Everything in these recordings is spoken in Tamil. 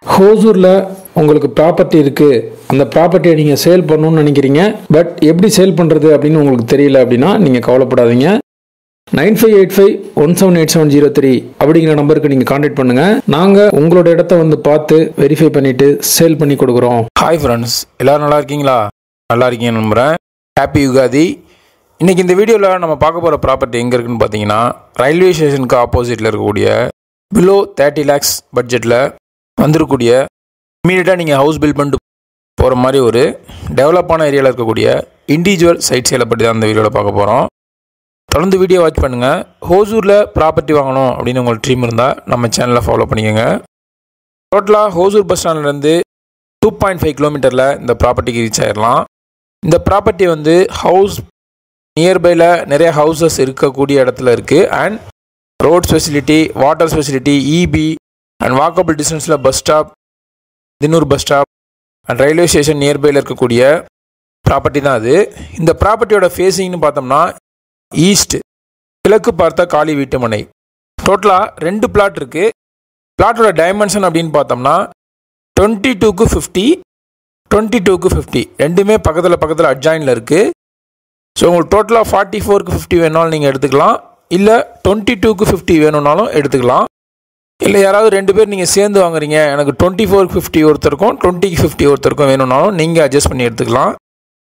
ஹோசூரில் உங்களுக்கு ப்ராப்பர்ட்டி இருக்குது, அந்த ப்ராப்பர்ட்டியை நீங்கள் சேல் பண்ணணும்னு நினைக்கிறீங்க, பட் எப்படி சேல் பண்ணுறது அப்படின்னு உங்களுக்கு தெரியல அப்படின்னா நீங்கள் கவலைப்படாதீங்க. 9585178703 அப்படிங்கிற நம்பருக்கு நீங்கள் கான்டாக்ட் பண்ணுங்கள். நாங்கள் உங்களோட இடத்த வந்து பார்த்து வெரிஃபை பண்ணிவிட்டு சேல் பண்ணி கொடுக்குறோம். ஹாய் ஃப்ரெண்ட்ஸ், எல்லோரும் நல்லா இருக்கீங்களா? நல்லா இருக்கீங்கன்னு நம்புகிறேன். ஹாப்பி யுகாதி. இன்றைக்கி இந்த வீடியோவில் நம்ம பார்க்க போகிற ப்ராப்பர்ட்டி எங்கே இருக்குதுன்னு பார்த்தீங்கன்னா, ரயில்வே ஸ்டேஷனுக்கு ஆப்போசிட்டில் இருக்கக்கூடிய பிலோ 30 lakhs பட்ஜெட்டில் வந்துருக்கூடிய இமீடியட்டாக நீங்கள் ஹவுஸ் பில்ட் பண்ணிட்டு போகிற மாதிரி ஒரு டெவலப்பான ஏரியாவில் இருக்கக்கூடிய இண்டிவிஜுவல் சைட் சேலை பற்றி தான் இந்த வீடியோவில் பார்க்க போகிறோம். தொடர்ந்து வீடியோ வாட்ச் பண்ணுங்கள். ஹோசூரில் ப்ராப்பர்ட்டி வாங்கணும் அப்படின்னு உங்களுக்கு ட்ரீம் இருந்தால் நம்ம சேனலை ஃபாலோ பண்ணிக்கோங்க. டோட்டலாக ஹோசூர் பஸ் ஸ்டாண்ட்லேருந்து 2.5 கிலோமீட்டரில் இந்த ப்ராப்பர்ட்டிக்கு ரீச் ஆகிடலாம். இந்த ப்ராப்பர்ட்டி வந்து ஹவுஸ் நியர்பையில் நிறைய ஹவுசஸ் இருக்கக்கூடிய இடத்துல இருக்குது. And roads facility, waters facility, EB and walkable டிஸ்டன்ஸில் bus stop, Thinnur bus stop and railway station நியர்பையில் இருக்கக்கூடிய ப்ராப்பர்ட்டி தான் அது. இந்த ப்ராப்பர்ட்டியோட ஃபேஸிங்னு பார்த்தோம்னா ஈஸ்ட், கிழக்கு பார்த்த காலி வீட்டு மனை. டோட்டலாக 2 பிளாட் இருக்குது. பிளாட்டோட டைமென்ஷன் அப்படின்னு பார்த்தோம்னா 22க்கு 50, 22க்கு 50 ரெண்டுமே பக்கத்தில் அட்ஜாயினில் இருக்குது. ஸோ உங்களுக்கு டோட்டலாக 44க்கு 50 வேணாலும் நீங்கள் எடுத்துக்கலாம், இல்லை 22க்கு 50 வேணும்னாலும் எடுத்துக்கலாம். இல்லை யாராவது 2 பேர் நீங்கள் சேர்ந்து வாங்குறீங்க, எனக்கு 24க்கு 50 ஒருத்தருக்கும் 20க்கு 50 ஒருத்தருக்கும் வேணும்னாலும் நீங்கள் அட்ஜஸ்ட் பண்ணி எடுத்துக்கலாம்.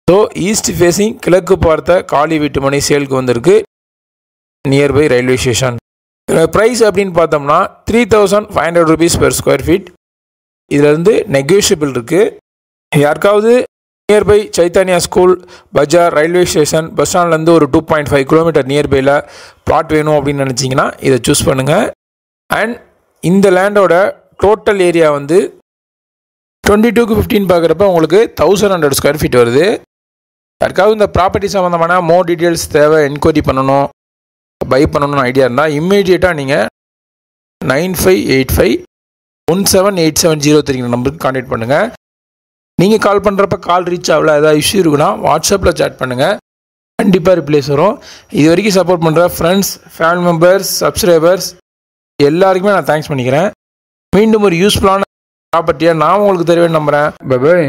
ஸோ ஈஸ்ட் ஃபேஸிங் கிழக்கு பார்த்த காலி வீட்டு மனை சேலுக்கு வந்திருக்கு, நியர்பை ரயில்வே ஸ்டேஷன். ப்ரைஸ் அப்படின்னு பார்த்தோம்னா 3500 rupees per square feet. இதிலேருந்து நெகோஷியபிள் இருக்குது. யாருக்காவது நியர்பை சைத்தன்யா ஸ்கூல், பஜார், ரயில்வே ஸ்டேஷன், பஸ் ஸ்டாண்ட்லேருந்து ஒரு 2.5 கிலோமீட்டர் நியர்பையில் பிளாட் வேணும் அப்படின்னு நினச்சிங்கன்னா இதை சூஸ் பண்ணுங்கள். அண்ட் இந்த லேண்டோட டோட்டல் ஏரியா வந்து 22க்கு 15 பார்க்குறப்ப உங்களுக்கு 1100 square feet வருது. யாருக்காவது இந்த ப்ராப்பர்ட்டி சம்மந்தமான மோர் டீட்டெயில்ஸ் தேவை, என்கொயரி பண்ணணும், பை பண்ணணும்னு ஐடியா இருந்தால் இம்மீடியட்டாக நீங்கள் 9585178703 நம்பருக்கு கான்டாக்ட் பண்ணுங்கள். நீங்கள் கால் பண்ணுறப்ப கால் ரீச் ஆகல, ஏதாவது இஷ்யூ இருக்குன்னா வாட்ஸ்அப்பில் சேட் பண்ணுங்கள், கண்டிப்பாக ரிப்ளைஸ் வரும். இது வரைக்கும் சப்போர்ட் பண்ணுற ஃப்ரெண்ட்ஸ், ஃபேமிலி மெம்பர்ஸ், சப்ஸ்கிரைபர்ஸ் எல்லாருக்குமே நான் தேங்க்ஸ் பண்ணிக்கிறேன். மீண்டும் ஒரு யூஸ்ஃபுல்லான ப்ராப்பர்ட்டியாக நான் உங்களுக்கு தருவேன்னு நம்புகிறேன். பை.